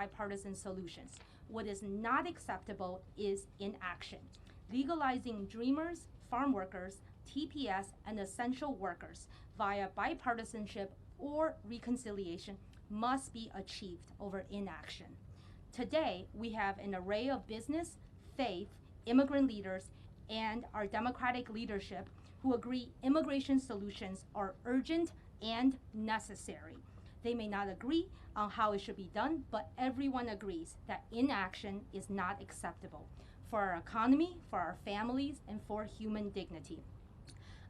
bipartisan solutions. What is not acceptable is inaction. Legalizing dreamers, farm workers, TPS, and essential workers via bipartisanship or reconciliation must be achieved over inaction. Today, we have an array of business, faith, immigrant leaders, and our Democratic leadership who agree immigration solutions are urgent and necessary. They may not agree on how it should be done, but everyone agrees that inaction is not acceptable for our economy, for our families, and for human dignity.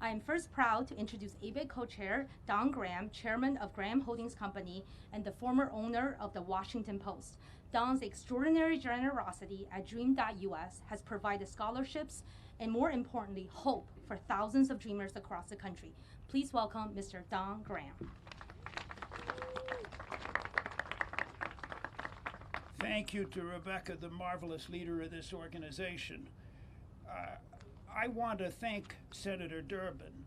I am first proud to introduce ABIT co-chair Don Graham, chairman of Graham Holdings Company and the former owner of the Washington Post. Don's extraordinary generosity at Dream.us has provided scholarships and, more importantly, hope for thousands of dreamers across the country. Please welcome Mr. Don Graham. Thank you to Rebecca, the marvelous leader of this organization. I want to thank Senator Durbin,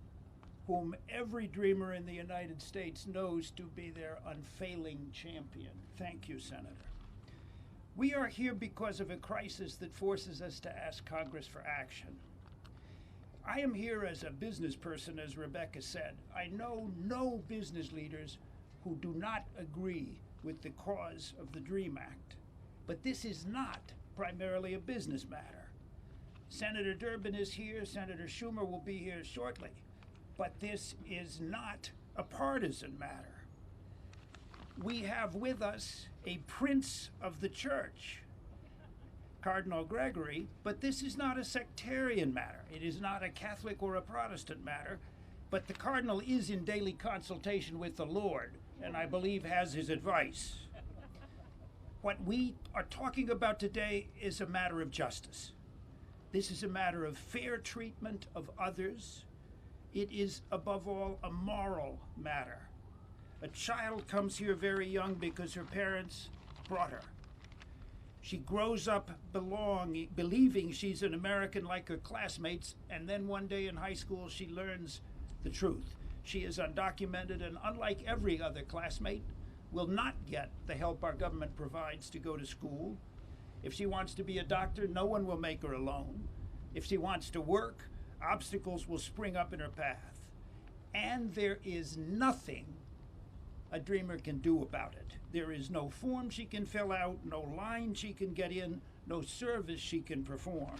whom every dreamer in the United States knows to be their unfailing champion. Thank you, Senator. We are here because of a crisis that forces us to ask Congress for action. I am here as a business person, as Rebecca said. I know no business leaders who do not agree with the cause of the DREAM Act. But this is not primarily a business matter. Senator Durbin is here, Senator Schumer will be here shortly, but this is not a partisan matter. We have with us a prince of the church, Cardinal Gregory, but this is not a sectarian matter. It is not a Catholic or a Protestant matter, but the Cardinal is in daily consultation with the Lord, and I believe has his advice. What we are talking about today is a matter of justice. This is a matter of fair treatment of others. It is, above all, a moral matter. A child comes here very young because her parents brought her. She grows up believing she's an American like her classmates, and then one day in high school she learns the truth. She is undocumented and, unlike every other classmate, will not get the help our government provides to go to school. If she wants to be a doctor, no one will make her a loan. If she wants to work, obstacles will spring up in her path. And there is nothing a dreamer can do about it. There is no form she can fill out, no line she can get in, no service she can perform.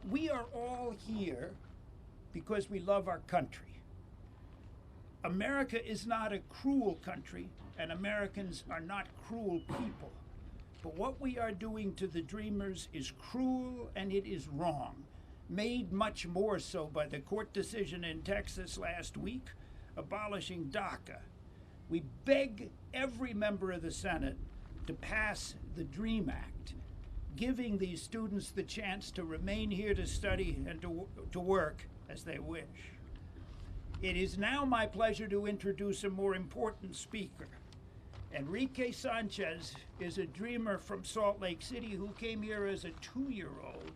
We are all here because we love our country. America is not a cruel country, and Americans are not cruel people. But what we are doing to the dreamers is cruel and it is wrong, made much more so by the court decision in Texas last week abolishing DACA. We beg every member of the Senate to pass the DREAM Act, giving these students the chance to remain here to study and to work as they wish. It is now my pleasure to introduce a more important speaker. Enrique Sanchez is a dreamer from Salt Lake City who came here as a 2-year-old.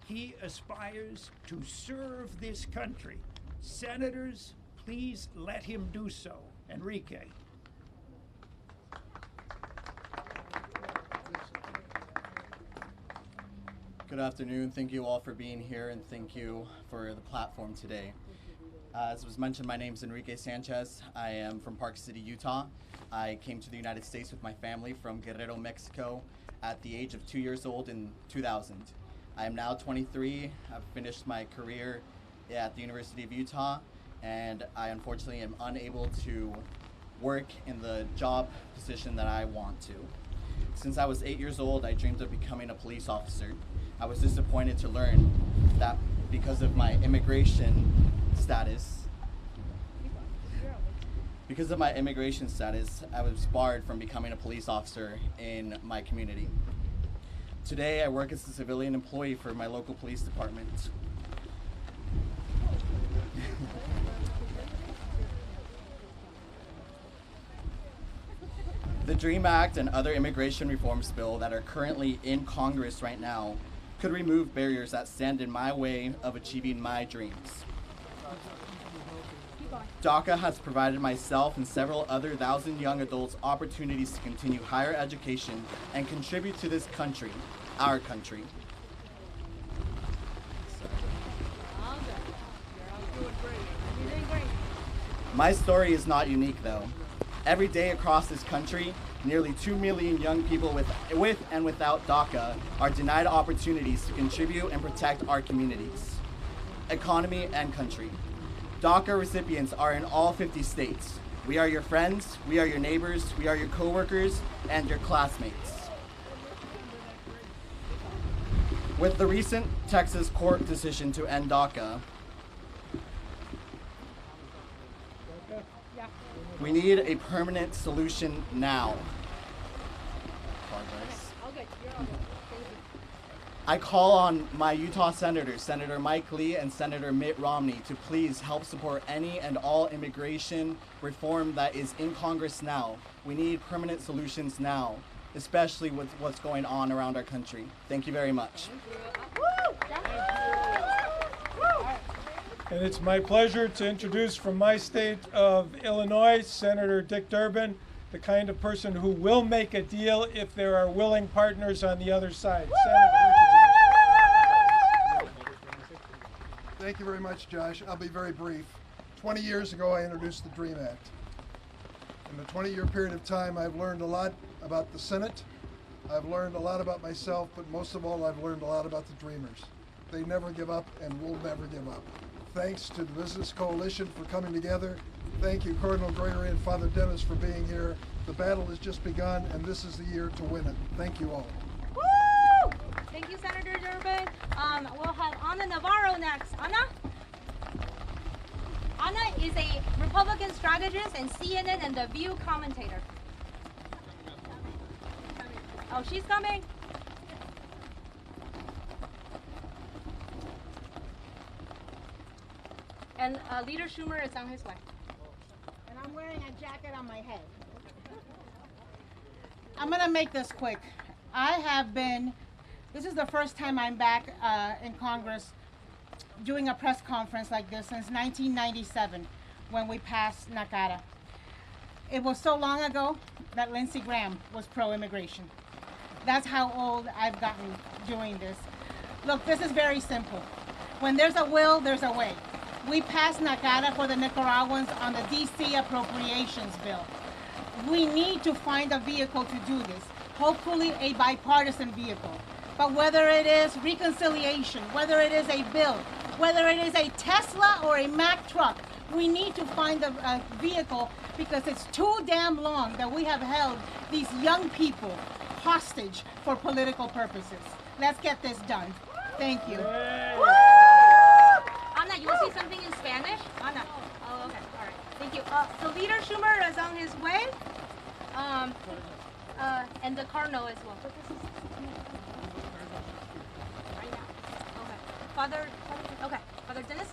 He aspires to serve this country. Senators, please let him do so. Enrique. Good afternoon. Thank you all for being here, and thank you for the platform today. As was mentioned, my name is Enrique Sanchez. I am from Park City, Utah. I came to the United States with my family from Guerrero, Mexico at the age of 2 years old in 2000. I am now 23. I've finished my career at the University of Utah, and I unfortunately am unable to work in the job position that I want to. Since I was 8 years old, I dreamed of becoming a police officer. I was disappointed to learn that because of my immigration status, I was barred from becoming a police officer in my community. Today, I work as a civilian employee for my local police department. The DREAM Act and other immigration reforms bill that are currently in Congress right now could remove barriers that stand in my way of achieving my dreams. DACA has provided myself and several other thousand young adults opportunities to continue higher education and contribute to this country, our country. My story is not unique though. Every day across this country, nearly 2 million young people with and without DACA are denied opportunities to contribute and protect our communities, economy, and country. DACA recipients are in all 50 states. We are your friends, we are your neighbors, we are your coworkers, and your classmates. With the recent Texas court decision to end DACA, we need a permanent solution now. I call on my Utah senators, Senator Mike Lee and Senator Mitt Romney, to please help support any and all immigration reform that is in Congress now. We need permanent solutions now, especially with what's going on around our country. Thank you very much. And it's my pleasure to introduce from my state of Illinois, Senator Dick Durbin, the kind of person who will make a deal if there are willing partners on the other side. Senator. Thank you very much, Josh. I'll be very brief. 20 years ago, I introduced the DREAM Act. In the 20-year period of time, I've learned a lot about the Senate. I've learned a lot about myself, but most of all, I've learned a lot about the Dreamers. They never give up and will never give up. Thanks to the Business Coalition for coming together. Thank you, Cardinal Gregory and Father Dennis, for being here. The battle has just begun, and this is the year to win it. Thank you all. Woo! Thank you, Senator Durbin. We'll have Ana Navarro next. Ana? Ana is a Republican strategist and CNN and The View commentator. Oh, she's coming. And Leader Schumer is on his way. And I'm wearing a jacket on my head. I'm gonna make this quick. This is the first time I'm back in Congress doing a press conference like this since 1997 when we passed NACADA. It was so long ago that Lindsey Graham was pro-immigration. That's how old I've gotten doing this. Look, this is very simple. When there's a will, there's a way. We passed NACADA for the Nicaraguans on the DC appropriations bill. We need to find a vehicle to do this, hopefully a bipartisan vehicle. But whether it is reconciliation, whether it is a bill, whether it is a Tesla or a Mack truck, we need to find a vehicle because it's too damn long that we have held these young people hostage for political purposes. Let's get this done. Thank you. Woo! Ana, you want to say something in Spanish? Ana. Oh, okay. All right. Thank you. So Leader Schumer is on his way. And the Cardinal as well. Right now. Okay. Father Dennis?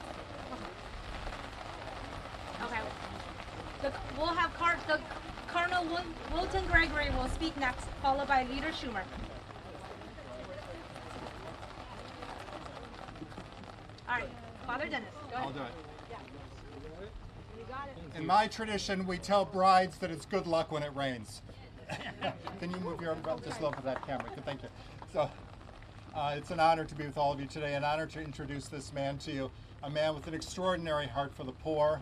Okay. We'll have the Cardinal Wilton Gregory will speak next, followed by Leader Schumer. All right. Father Dennis, go ahead. I'll do it. In my tradition, we tell brides that it's good luck when it rains. Can you move your umbrella just low for that camera? Good, thank you. So, it's an honor to be with all of you today, an honor to introduce this man to you, a man with an extraordinary heart for the poor,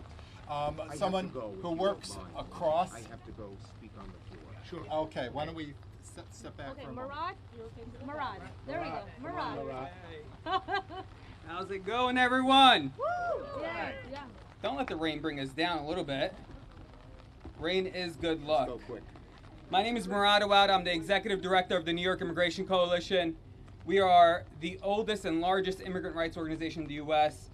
someone who works across. I have to go speak on the floor. Sure. Okay, why don't we step back Okay, for a moment. Murad. There we go. Murad. How's it going, everyone? Woo! Yeah. Don't let the rain bring us down a little bit. Rain is good luck. Go quick. My name is Murad Awad. I'm the Executive Director of the New York Immigration Coalition. We are the oldest and largest immigrant rights organization in the U.S.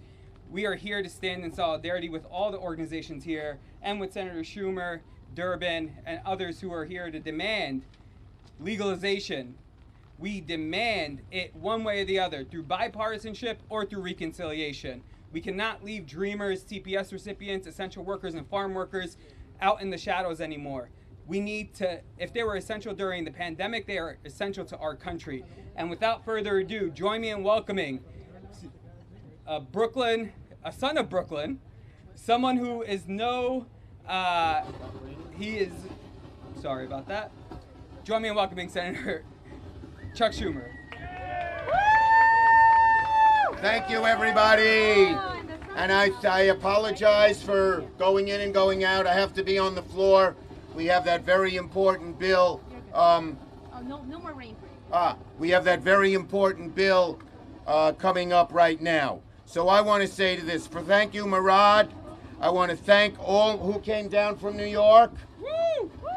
We are here to stand in solidarity with all the organizations here and with Senator Schumer, Durbin, and others who are here to demand legalization. We demand it one way or the other, through bipartisanship or through reconciliation. We cannot leave dreamers, TPS recipients, essential workers, and farm workers out in the shadows anymore. We need to, if they were essential during the pandemic, they are essential to our country. And without further ado, join me in welcoming a son of Brooklyn, someone who is sorry about that. Join me in welcoming Senator Chuck Schumer. Thank you, everybody. And I apologize for going in and going out. I have to be on the floor. We have that very important bill. No more rain. We have that very important bill coming up right now. So I want to say to this, thank you, Murad. I want to thank all who came down from New York,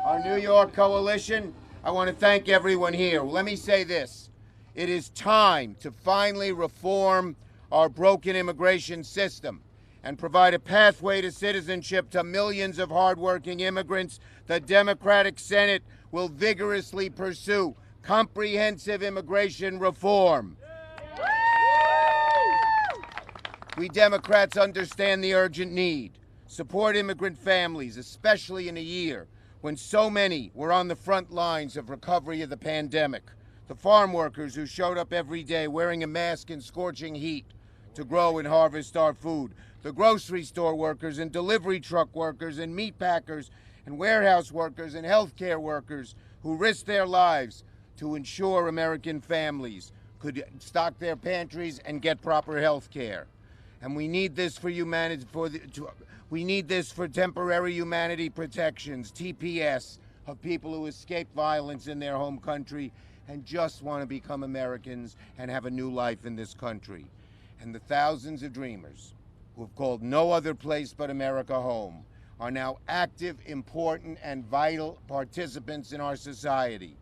our New York coalition. I want to thank everyone here. Let me say this. It is time to finally reform our broken immigration system and provide a pathway to citizenship to millions of hardworking immigrants. The Democratic Senate will vigorously pursue comprehensive immigration reform. We Democrats understand the urgent need. Support immigrant families, especially in a year when so many were on the front lines of recovery of the pandemic. The farm workers who showed up every day wearing a mask in scorching heat to grow and harvest our food. The grocery store workers and delivery truck workers and meat packers and warehouse workers and healthcare workers who risked their lives to ensure American families could stock their pantries and get proper health care. And we need this for humanity. We need this for temporary humanity protections, TPS, of people who escape violence in their home country and just want to become Americans and have a new life in this country. And the thousands of dreamers who have called no other place but America home are now active, important, and vital participants in our society.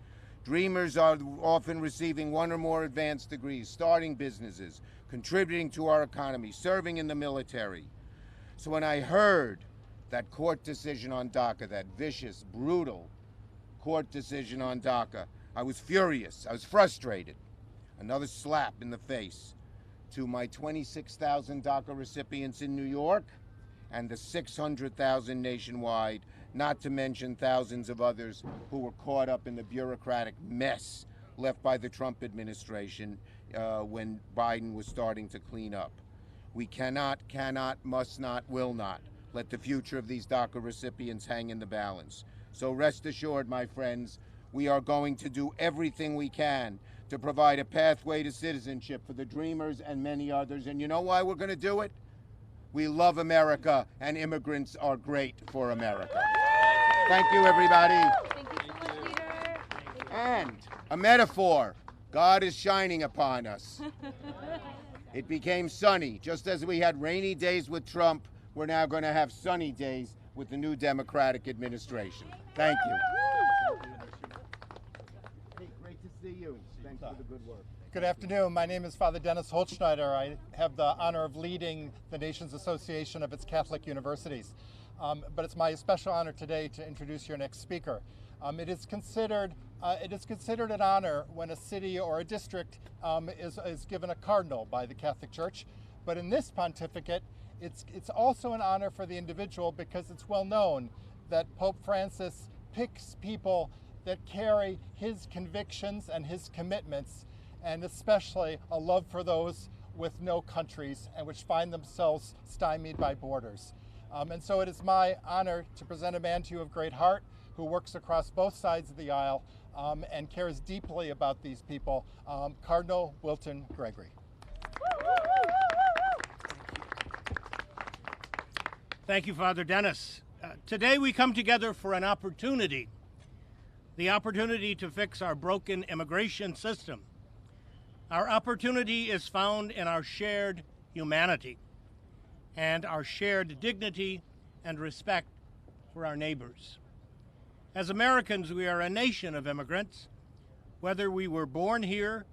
Dreamers are often receiving one or more advanced degrees, starting businesses, contributing to our economy, serving in the military. So when I heard that court decision on DACA, that vicious, brutal court decision on DACA, I was furious. I was frustrated. Another slap in the face to my 26,000 DACA recipients in New York and the 600,000 nationwide, not to mention thousands of others who were caught up in the bureaucratic mess left by the Trump administration when Biden was starting to clean up. We cannot, must not, will not let the future of these DACA recipients hang in the balance. So rest assured, my friends, we are going to do everything we can to provide a pathway to citizenship for the Dreamers and many others. And you know why we're going to do it? We love America, and immigrants are great for America. Thank you, everybody. Thank you so much, Leader. And a metaphor. God is shining upon us. It became sunny. Just as we had rainy days with Trump, we're now going to have sunny days with the new Democratic administration. Thank you. Hey, great to see you. Thanks for the good work. Good afternoon. My name is Father Dennis Holtschneider. I have the honor of leading the nation's association of its Catholic universities. But it's my special honor today to introduce your next speaker. It is considered an honor when a city or a district is given a cardinal by the Catholic Church. But in this pontificate, it's also an honor for the individual because it's well known that Pope Francis picks people that carry his convictions and his commitments, and especially a love for those with no countries and which find themselves stymied by borders. And so it is my honor to present a man to you of great heart who works across both sides of the aisle and cares deeply about these people, Cardinal Wilton Gregory. Thank you, Father Dennis. Today we come together for an opportunity, the opportunity to fix our broken immigration system. Our opportunity is found in our shared humanity and our shared dignity and respect for our neighbors. As Americans, we are a nation of immigrants, whether we were born here,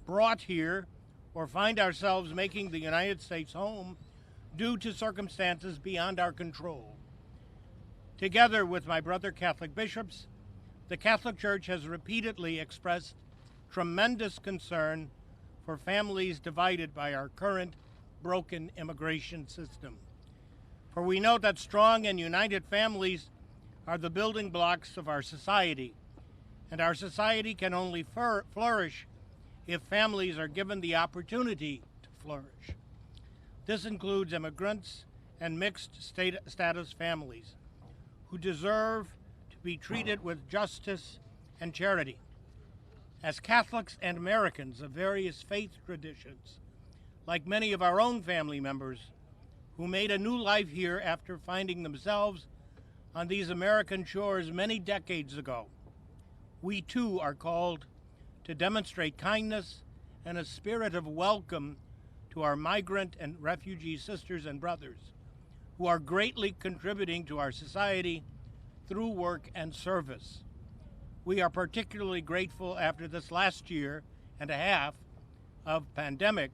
brought here, or find ourselves making the United States home due to circumstances beyond our control. Together with my brother Catholic bishops, the Catholic Church has repeatedly expressed tremendous concern for families divided by our current broken immigration system. For we know that strong and united families are the building blocks of our society, and our society can only flourish if families are given the opportunity to flourish. This includes immigrants and mixed status families who deserve to be treated with justice and charity. As Catholics and Americans of various faith traditions, like many of our own family members who made a new life here after finding themselves on these American shores many decades ago, we too are called to demonstrate kindness and a spirit of welcome to our migrant and refugee sisters and brothers who are greatly contributing to our society through work and service. We are particularly grateful after this last year and a half of pandemic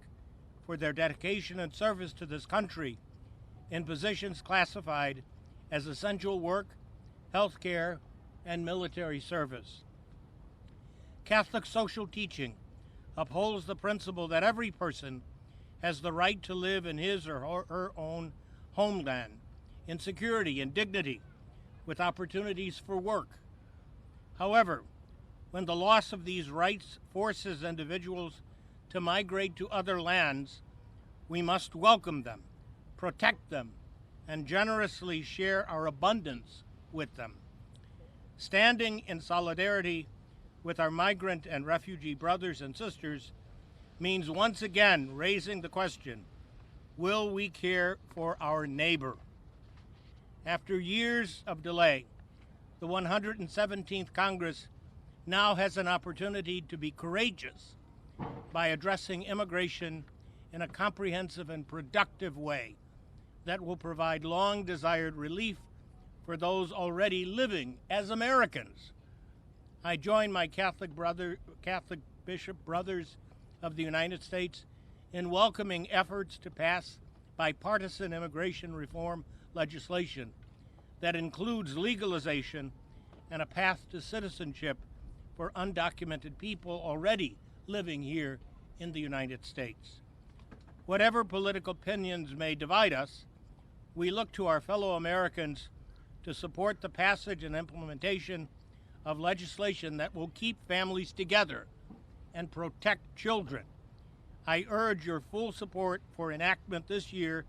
for their dedication and service to this country in positions classified as essential work, healthcare, and military service. Catholic social teaching upholds the principle that every person has the right to live in his or her own homeland, in security and dignity, with opportunities for work. However, when the loss of these rights forces individuals to migrate to other lands, we must welcome them, protect them, and generously share our abundance with them. Standing in solidarity with our migrant and refugee brothers and sisters means once again raising the question, will we care for our neighbor? After years of delay, the 117th Congress now has an opportunity to be courageous by addressing immigration in a comprehensive and productive way that will provide long-desired relief for those already living as Americans. I join my Catholic bishop brothers of the United States in welcoming efforts to pass bipartisan immigration reform legislation that includes legalization and a path to citizenship for undocumented people already living here in the United States. Whatever political opinions may divide us, we look to our fellow Americans to support the passage and implementation of legislation that will keep families together and protect children. I urge your full support for enactment this year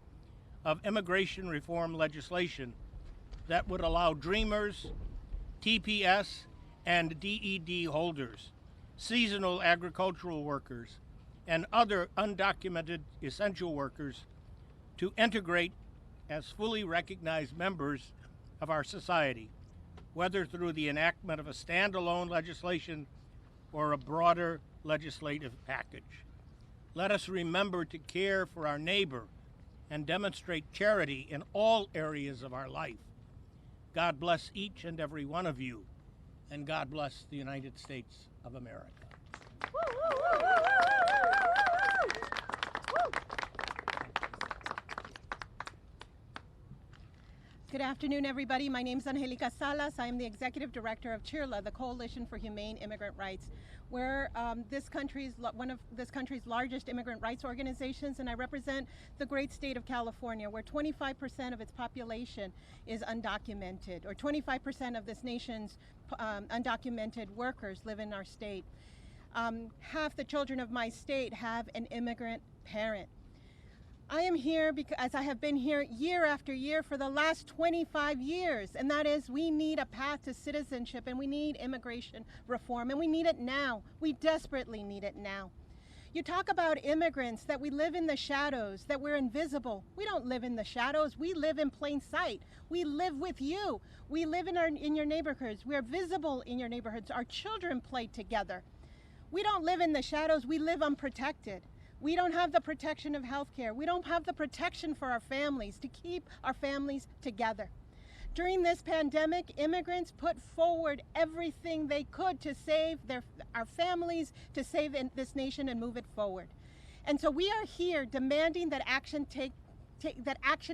of immigration reform legislation that would allow Dreamers, TPS, and DED holders, seasonal agricultural workers, and other undocumented essential workers to integrate as fully recognized members of our society, whether through the enactment of a standalone legislation or a broader legislative package. Let us remember to care for our neighbor and demonstrate charity in all areas of our life. God bless each and every one of you, and God bless the United States of America. Good afternoon, everybody. My name is Angelica Salas. I am the Executive Director of CHIRLA, the Coalition for Humane Immigrant Rights. We're one of this country's largest immigrant rights organizations, and I represent the great state of California, where 25% of its population is undocumented, or 25% of this nation's undocumented workers live in our state. Half the children of my state have an immigrant parent. I am here because I have been here year after year for the last 25 years, and that is we need a path to citizenship, and we need immigration reform, and we need it now. We desperately need it now. You talk about immigrants, that we live in the shadows, that we're invisible. We don't live in the shadows. We live in plain sight. We live with you. We live in your neighborhoods. We are visible in your neighborhoods. Our children play together. We don't live in the shadows. We live unprotected. We don't have the protection of health care. We don't have the protection for our families, to keep our families together. During this pandemic, immigrants put forward everything they could to save our families, to save this nation and move it forward. And so we are here demanding that action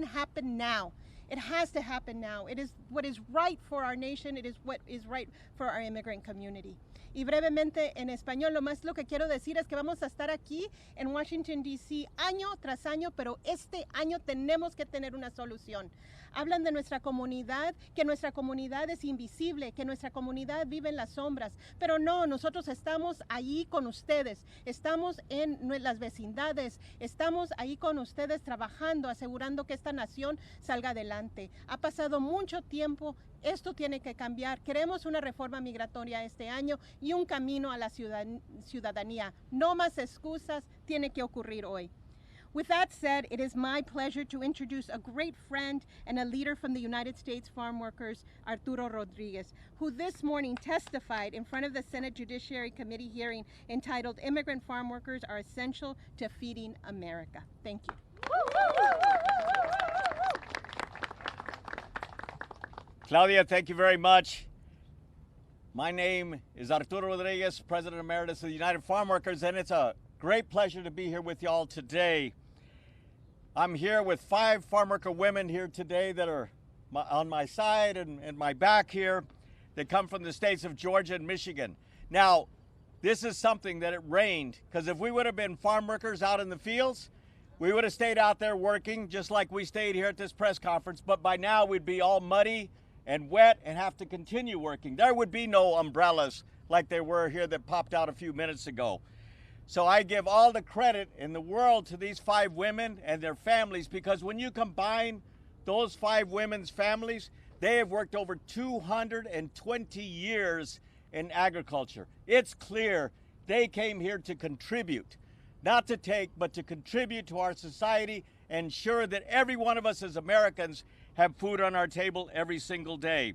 happen now. It has to happen now. It is what is right for our nation. It is what is right for our immigrant community. Y brevemente en español, lo que quiero decir es que vamos a estar aquí en Washington, D.C. año tras año, pero este año tenemos que tener una solución. Hablan de nuestra comunidad, que nuestra comunidad es invisible, que nuestra comunidad vive en las sombras, pero no, nosotros estamos ahí con ustedes, estamos en las vecindades, estamos ahí con ustedes trabajando, asegurando que esta nación salga adelante. Ha pasado mucho tiempo, esto tiene que cambiar. Queremos una reforma migratoria este año y un camino a la ciudadanía. No más excusas, tiene que ocurrir hoy. With that said, it is my pleasure to introduce a great friend and a leader from the United States Farm Workers, Arturo Rodriguez, who this morning testified in front of the Senate Judiciary Committee hearing entitled Immigrant Farm Workers Are Essential to Feeding America. Thank you. Claudia, thank you very much. My name is Arturo Rodriguez, President Emeritus of the United Farm Workers, and it's a great pleasure to be here with y'all today. I'm here with 5 farm worker women here today that are on my side and my back here. They come from the states of Georgia and Michigan. Now, this is something that it rained, because if we would have been farm workers out in the fields, we would have stayed out there working just like we stayed here at this press conference, but by now we'd be all muddy and wet and have to continue working. There would be no umbrellas like there were here that popped out a few minutes ago. So I give all the credit in the world to these 5 women and their families, because when you combine those 5 women's families, they have worked over 220 years in agriculture. It's clear they came here to contribute, not to take, but to contribute to our society, and ensure that every one of us as Americans have food on our table every single day.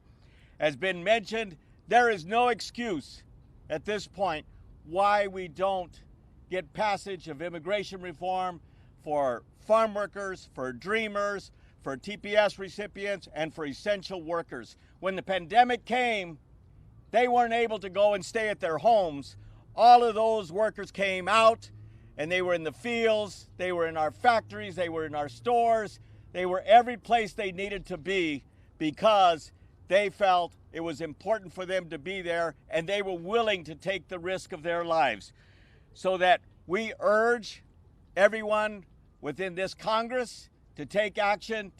As been mentioned, there is no excuse at this point why we don't get passage of immigration reform for farm workers, for dreamers, for TPS recipients, and for essential workers. When the pandemic came, they weren't able to go and stay at their homes. All of those workers came out, and they were in the fields, they were in our factories, they were in our stores, they were every place they needed to be, because they felt it was important for them to be there, and they were willing to take the risk of their lives. So that we urge everyone within this Congress to take action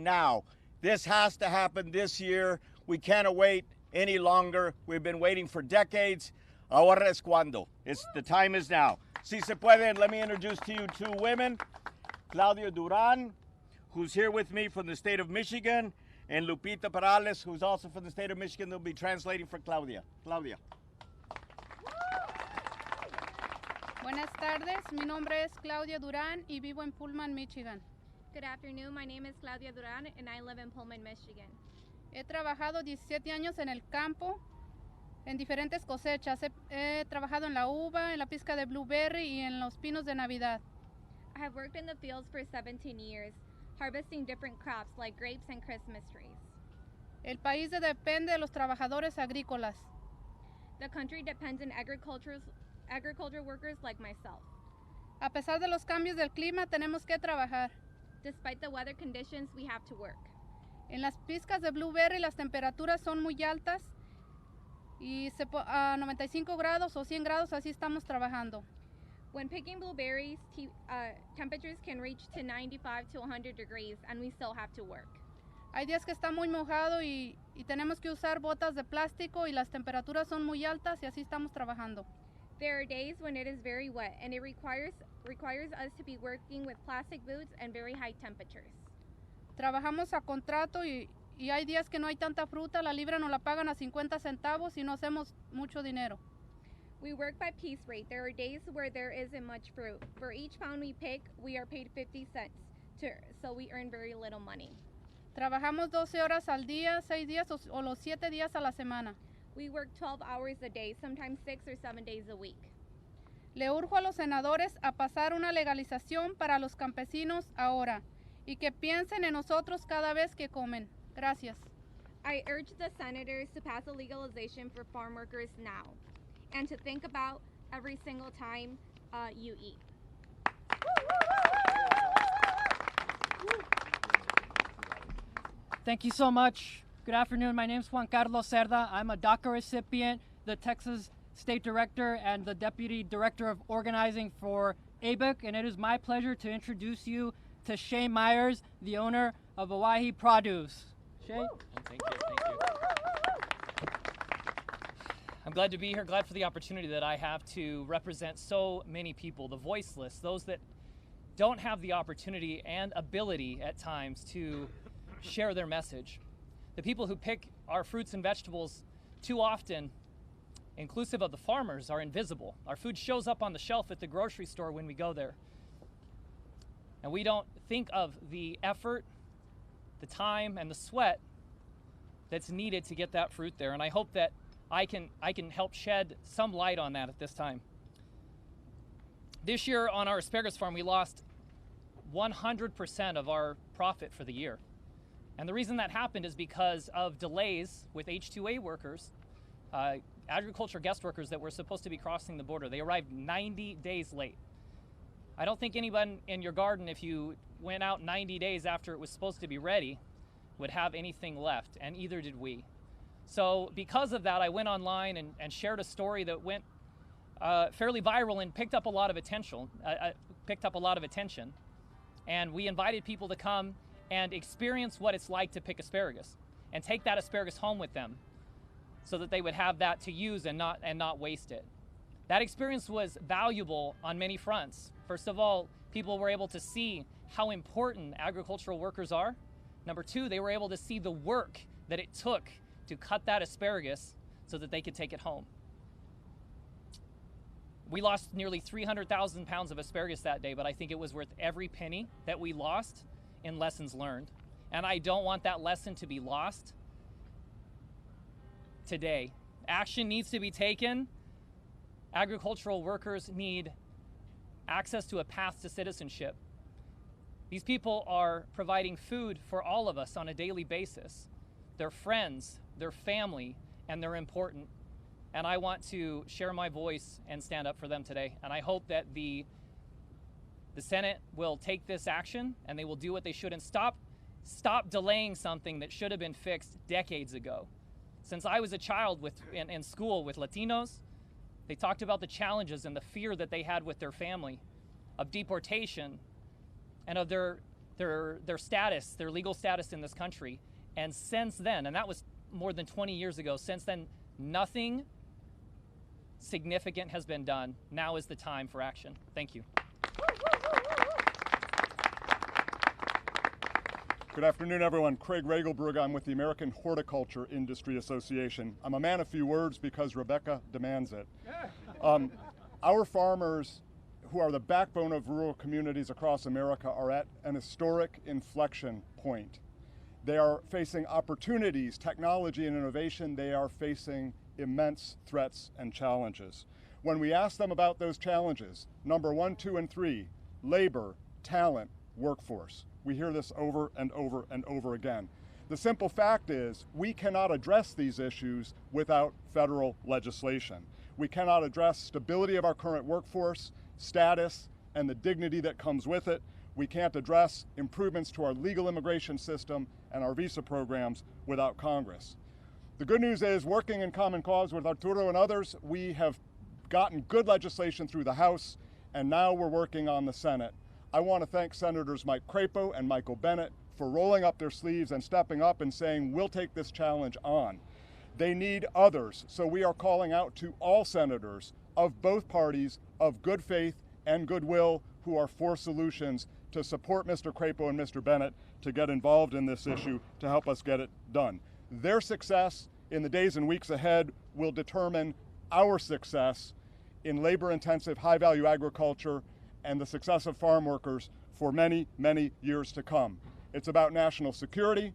now. This has to happen this year. We can't wait any longer. We've been waiting for decades. Ahora es cuando. The time is now. Si se puede, let me introduce to you 2 women. Claudia Duran, who's here with me from the state of Michigan, and Lupita Perales, who's also from the state of Michigan. They'll be translating for Claudia. Claudia. Buenas tardes, mi nombre es Claudia Duran y vivo en Pullman, Michigan. Good afternoon, my name is Claudia Duran and I live in Pullman, Michigan. He trabajado 17 años en el campo, en diferentes cosechas. He trabajado en la uva, en la pizca de blueberry y en los pinos de Navidad. I have worked in the fields for 17 years, harvesting different crops like grapes and Christmas trees. El país depende de los trabajadores agrícolas. The country depends on agriculture workers like myself. A pesar de los cambios del clima, tenemos que trabajar. Despite the weather conditions, we have to work. En las pizcas de blueberry las temperaturas son muy altas y a 95 grados o 100 grados así estamos trabajando. When picking blueberries, temperatures can reach to 95 to 100 degrees and we still have to work. Hay días que está muy mojado y tenemos que usar botas de plástico y las temperaturas son muy altas y así estamos trabajando. There are days when it is very wet and it requires us to be working with plastic boots and very high temperatures. Trabajamos a contrato y hay días que no hay tanta fruta, la libra nos la pagan a 50 centavos y no hacemos mucho dinero. We work by piece rate. There are days where there isn't much fruit. For each pound we pick, we are paid 50 cents, so we earn very little money. Trabajamos 12 horas al día, 6 días o los 7 días a la semana. We work 12 hours a day, sometimes 6 or 7 days a week. Le urjo a los senadores a pasar una legalización para los campesinos ahora y que piensen en nosotros cada vez que comen. Gracias. I urge the senators to pass a legalization for farm workers now and to think about every single time you eat. Thank you so much. Good afternoon. My name is Juan Carlos Cerda. I'm a DACA recipient, the Texas State Director and the Deputy Director of Organizing for ABIC, and it is my pleasure to introduce you to Shay Myers, the owner of Hawaii Produce. Shay? Thank you. I'm glad to be here, glad for the opportunity that I have to represent so many people, the voiceless, those that don't have the opportunity and ability at times to share their message. The people who pick our fruits and vegetables too often, inclusive of the farmers, are invisible. Our food shows up on the shelf at the grocery store when we go there. And we don't think of the effort, the time, and the sweat that's needed to get that fruit there. And I hope that I can help shed some light on that at this time. This year on our asparagus farm, we lost 100% of our profit for the year. And the reason that happened is because of delays with H-2A workers, agriculture guest workers that were supposed to be crossing the border. They arrived 90 days late. I don't think anyone in your garden, if you went out 90 days after it was supposed to be ready, would have anything left, and either did we. So because of that, I went online and shared a story that went fairly viral and picked up a lot of attention. And we invited people to come and experience what it's like to pick asparagus and take that asparagus home with them so that they would have that to use and not waste it. That experience was valuable on many fronts. First of all, people were able to see how important agricultural workers are. Number two, they were able to see the work that it took to cut that asparagus so that they could take it home. We lost nearly 300,000 pounds of asparagus that day, but I think it was worth every penny that we lost in lessons learned. And I don't want that lesson to be lost today. Action needs to be taken. Agricultural workers need access to a path to citizenship. These people are providing food for all of us on a daily basis. They're friends, they're family, and they're important. And I want to share my voice and stand up for them today. And I hope that the Senate will take this action and they will do what they should and stop delaying something that should have been fixed decades ago. Since I was a child in school with Latinos, they talked about the challenges and the fear that they had with their family, of deportation, and of their status, their legal status in this country. And since then, and that was more than 20 years ago, since then, nothing significant has been done. Now is the time for action. Thank you. Good afternoon, everyone. Craig Regelbrug. I'm with the American Horticulture Industry Association. I'm a man of few words because Rebecca demands it. Our farmers, who are the backbone of rural communities across America, are at an historic inflection point. They are facing opportunities, technology, and innovation. They are facing immense threats and challenges. When we ask them about those challenges, number 1, 2, and 3, labor, talent, workforce. We hear this over and over and over again. The simple fact is we cannot address these issues without federal legislation. We cannot address stability of our current workforce, status, and the dignity that comes with it. We can't address improvements to our legal immigration system and our visa programs without Congress. The good news is, working in common cause with Arturo and others, we have gotten good legislation through the House, and now we're working on the Senate. I want to thank Senators Mike Crapo and Michael Bennet for rolling up their sleeves and stepping up and saying, we'll take this challenge on. They need others, so we are calling out to all senators of both parties of good faith and goodwill who are for solutions to support Mr. Crapo and Mr. Bennet to get involved in this issue to help us get it done. Their success in the days and weeks ahead will determine our success in labor-intensive, high-value agriculture and the success of farm workers for many, many years to come. It's about national security,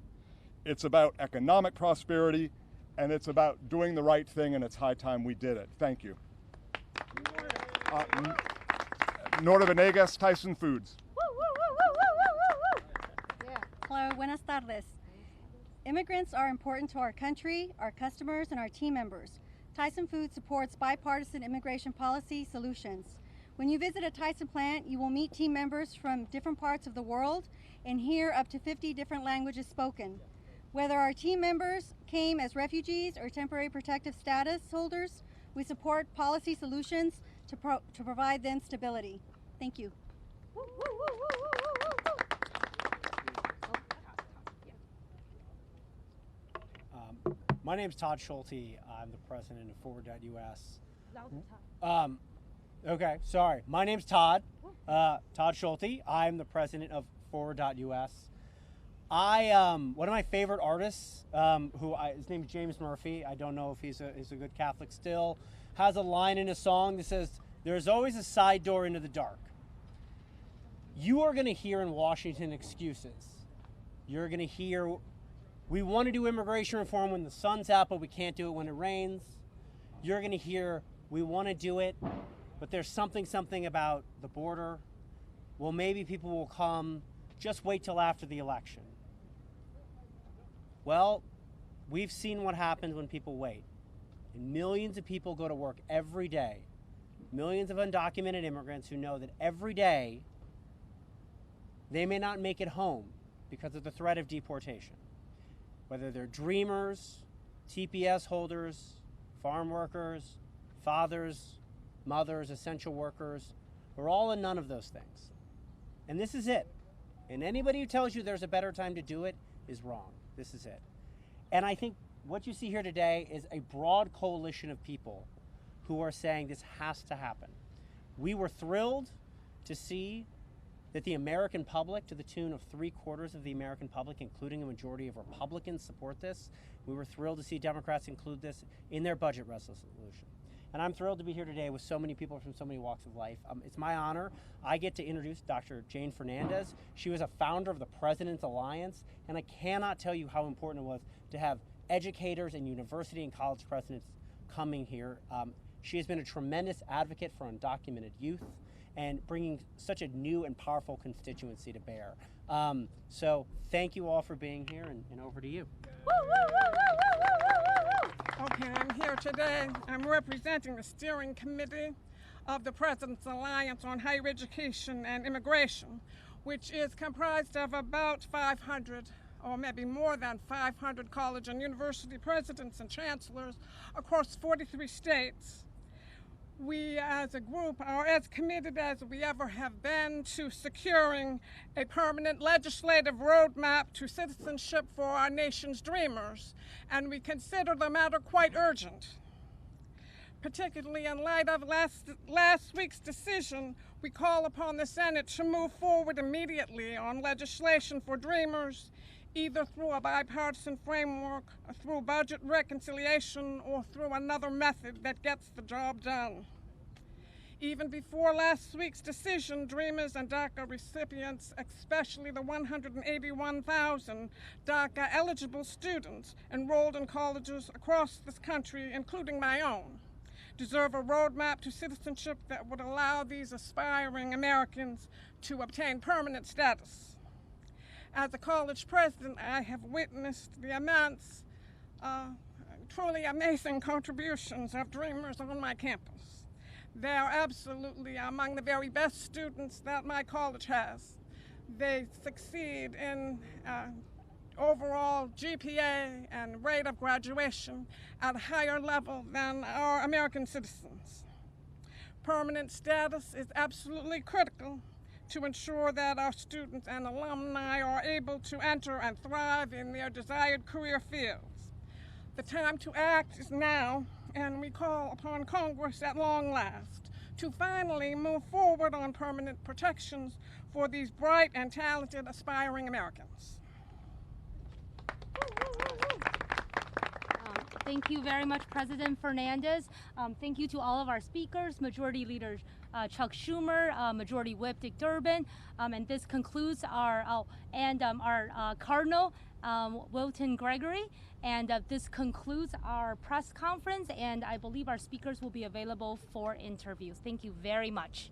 it's about economic prosperity, and it's about doing the right thing, and it's high time we did it. Thank you. Nora Venegas, Tyson Foods. Hello, buenas tardes. Immigrants are important to our country, our customers, and our team members. Tyson Foods supports bipartisan immigration policy solutions. When you visit a Tyson plant, you will meet team members from different parts of the world and hear up to 50 different languages spoken. Whether our team members came as refugees or temporary protective status holders, we support policy solutions to provide them stability. Thank you. My name's Todd Schulte. I'm the president of Forward.us. Okay, sorry. My name's Todd. Todd Schulte. I'm the president of Forward.us. One of my favorite artists, his name is James Murphy. I don't know if he's a good Catholic still, has a line in a song that says, "There's always a side door into the dark." You are going to hear in Washington excuses. You're going to hear, we want to do immigration reform when the sun's out, but we can't do it when it rains. You're going to hear, we want to do it, but there's something about the border. Well, maybe people will come. Just wait till after the election. Well, we've seen what happens when people wait. And millions of people go to work every day. Millions of undocumented immigrants who know that every day they may not make it home because of the threat of deportation. Whether they're dreamers, TPS holders, farm workers, fathers, mothers, essential workers, we're all in none of those things. And this is it. And anybody who tells you there's a better time to do it is wrong. This is it. And I think what you see here today is a broad coalition of people who are saying this has to happen. We were thrilled to see that the American public, to the tune of 3/4 of the American public, including a majority of Republicans, support this. We were thrilled to see Democrats include this in their budget resolution. And I'm thrilled to be here today with so many people from so many walks of life. It's my honor. I get to introduce Dr. Jane Fernandez. She was a founder of the President's Alliance, and I cannot tell you how important it was to have educators and university and college presidents coming here. She has been a tremendous advocate for undocumented youth and bringing such a new and powerful constituency to bear. So thank you all for being here, and over to you. Okay, I'm here today. I'm representing the steering committee of the President's Alliance on Higher Education and Immigration, which is comprised of about 500 or maybe more than 500 college and university presidents and chancellors across 43 states. We as a group are as committed as we ever have been to securing a permanent legislative roadmap to citizenship for our nation's dreamers, and we consider the matter quite urgent. Particularly in light of last week's decision, we call upon the Senate to move forward immediately on legislation for dreamers, either through a bipartisan framework, through budget reconciliation, or through another method that gets the job done. Even before last week's decision, Dreamers and DACA recipients, especially the 181,000 DACA eligible students enrolled in colleges across this country, including my own, deserve a roadmap to citizenship that would allow these aspiring Americans to obtain permanent status. As a college president, I have witnessed the immense, truly amazing contributions of Dreamers on my campus. They are absolutely among the very best students that my college has. They succeed in overall GPA and rate of graduation at a higher level than our American citizens. Permanent status is absolutely critical to ensure that our students and alumni are able to enter and thrive in their desired career fields. The time to act is now, and we call upon Congress at long last to finally move forward on permanent protections for these bright and talented aspiring Americans. Thank you very much, President Fernandez. Thank you to all of our speakers, Majority Leader Chuck Schumer, Majority Whip Dick Durbin, and this concludes our Cardinal Wilton Gregory. And this concludes our press conference, and I believe our speakers will be available for interviews. Thank you very much.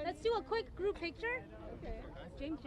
Let's do a quick group picture. Okay. James.